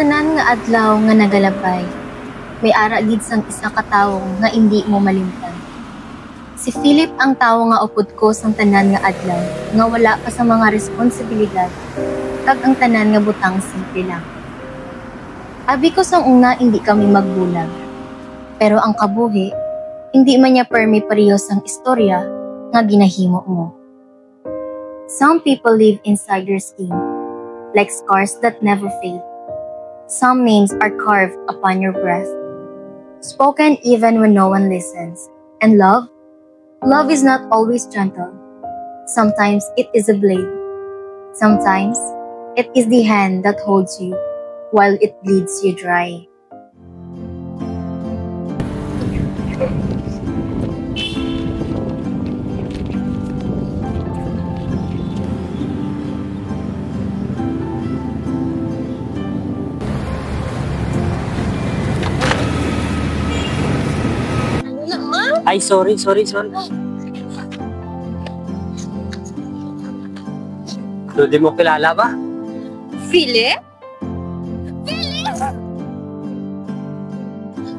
tanan nga adlaw nga nagalabay, may ara gid sang isa ka tawo nga indi mo malimtan. Si Philip ang tawo nga upod ko sang tanan nga adlaw, nga wala pa sa mga responsibilidad, kag ang tanan nga butang simple lang. Abi ko sang una hindi kami magbulag, pero ang kabuhi, hindi man niya permi parehas ang istorya nga ginahimo mo. Some people live inside your skin, like scars that never fade. Some names are carved upon your breast, spoken even when no one listens. And love? Love is not always gentle. Sometimes it is a blade. Sometimes it is the hand that holds you while it bleeds you dry. Ay, sorry. Di mo kilala ba? Philip?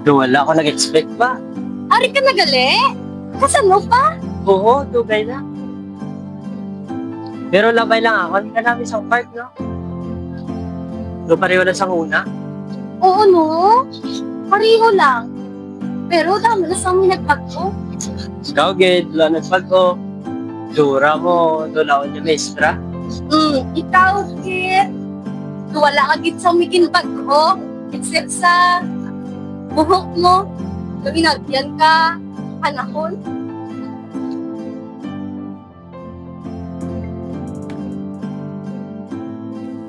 Wala ako nag-expect pa. Ari ka nagali? Kasan mo pa? Oo, dugay na. Pero labay lang ako. Hindi ka namin sa park, no? Pareho na sa una. Oo, no? Pareho lang. Pero dami na sa amin nagpagko. Ikaw, Ged, wala nagpag-o. Dura mo, dulaon niya mestra. Ikaw, Kit. Wala ka git sa amin pagko. Except sa buhok mo. Luminagyan ka. Panahon.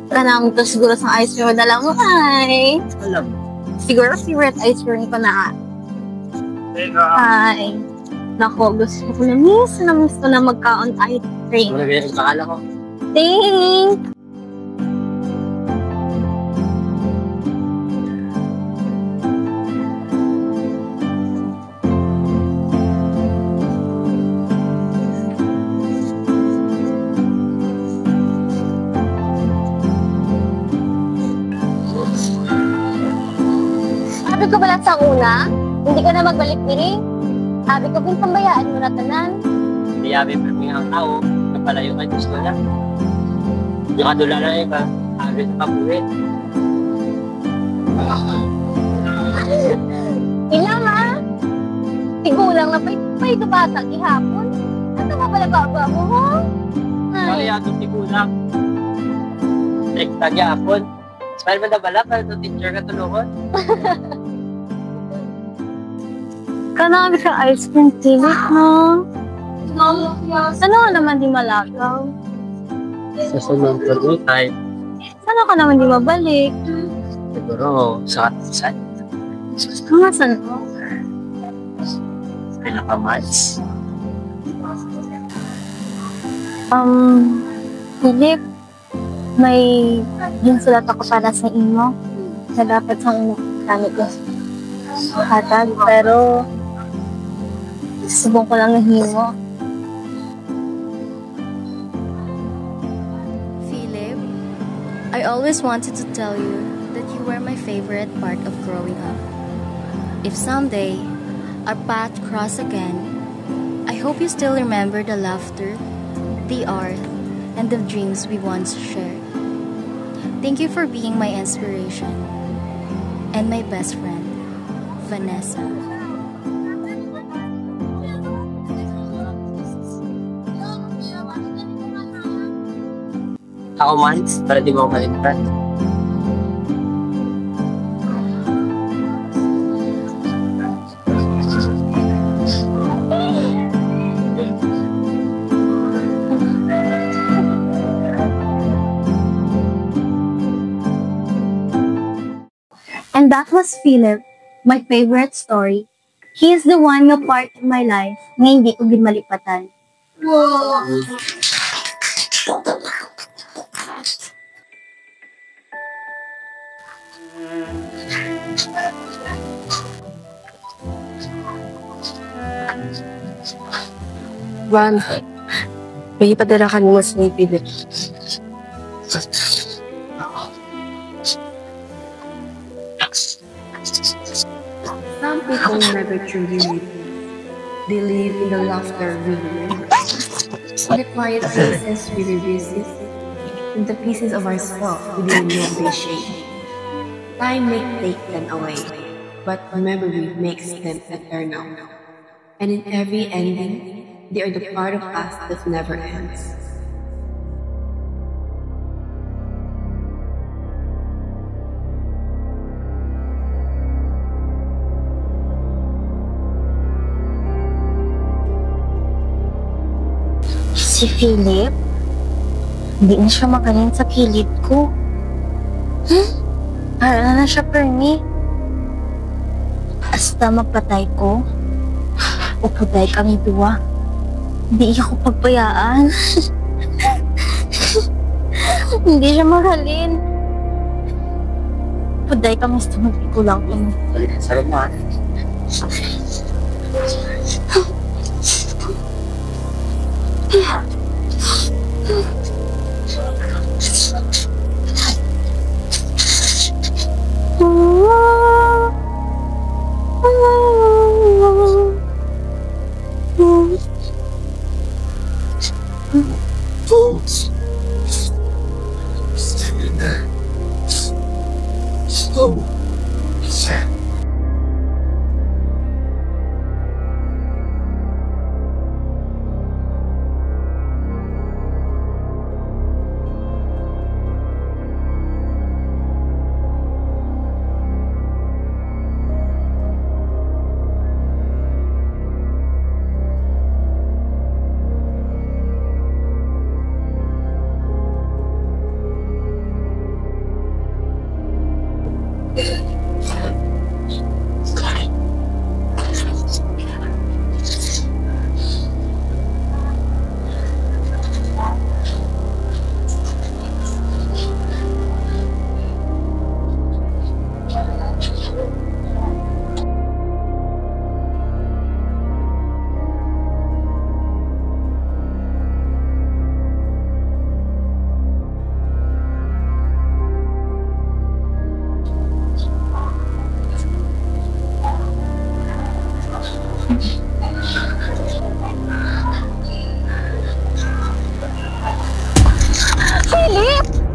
Kanang to siguro sa ice cream na lang mo, ay. Alam. Siguro favorite ice cream ko na. Ay. Nako, gusto ko na miss ko na magkaon ice cream. Wala ganyan yung pakala ko. Thanks! Sabi ko pala sa una, hindi ka na magbalik diri. Sabi ko, pintambayaan mo na tanan. Hindi abi pa ang tao, napalayo ka gusto na. Yung kadula na iba, agad na pabuhin. Ilang ha? Tigulang na pa'y batang ihapon. Ano nga pala baba mo, ho? Kaya atong tigulang. Rekta gyapon. Smile mo na bala para ito teacher ka tulungan. Kanami sa ice cream, Philip, no? Ano ka naman di malagaw? Sa sunod ka rin, ay. Sana ka naman di mabalik? Siguro, sa katisan. Nga, saan mo? Pinaka-match. Philip, may ginsulat ako para sa imo na dapat sa gamit ko hatag, pero subong ko lang nahimo. Philip, I always wanted to tell you that you were my favorite part of growing up. If someday our path cross again, I hope you still remember the laughter, the art, and the dreams we once shared. Thank you for being my inspiration and my best friend, Vanessa. Ako man, para di mo ako kalimutan. And that was Philip, my favorite story. He is the one nga part of my life nga hindi ko ginmalipatan. Wow! Juan, may ipadala ka mo sa ni Philip. will never truly live. They live in the laughter we remember, in the quiet places we revisit, in the pieces of ourselves we didn't know they shape. Time may take them away, but memory makes them eternal. And in every ending, they are the part of us that never ends. Si Philip, hindi na siya magaling sa kilid ko. Para na siya, Pernie. Hasta magpatay ko, upuday kami duwa. Hindi ako pagpayaan. Hindi siya mahalin. Upuday kami sa magpikulang ko. Sarap na.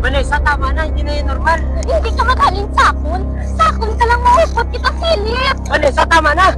Vanessa, tama na. Hindi na yun normal. Hindi ka magaling sakon. Sakon ka lang maupot kita, Philip. Vanessa, tama na.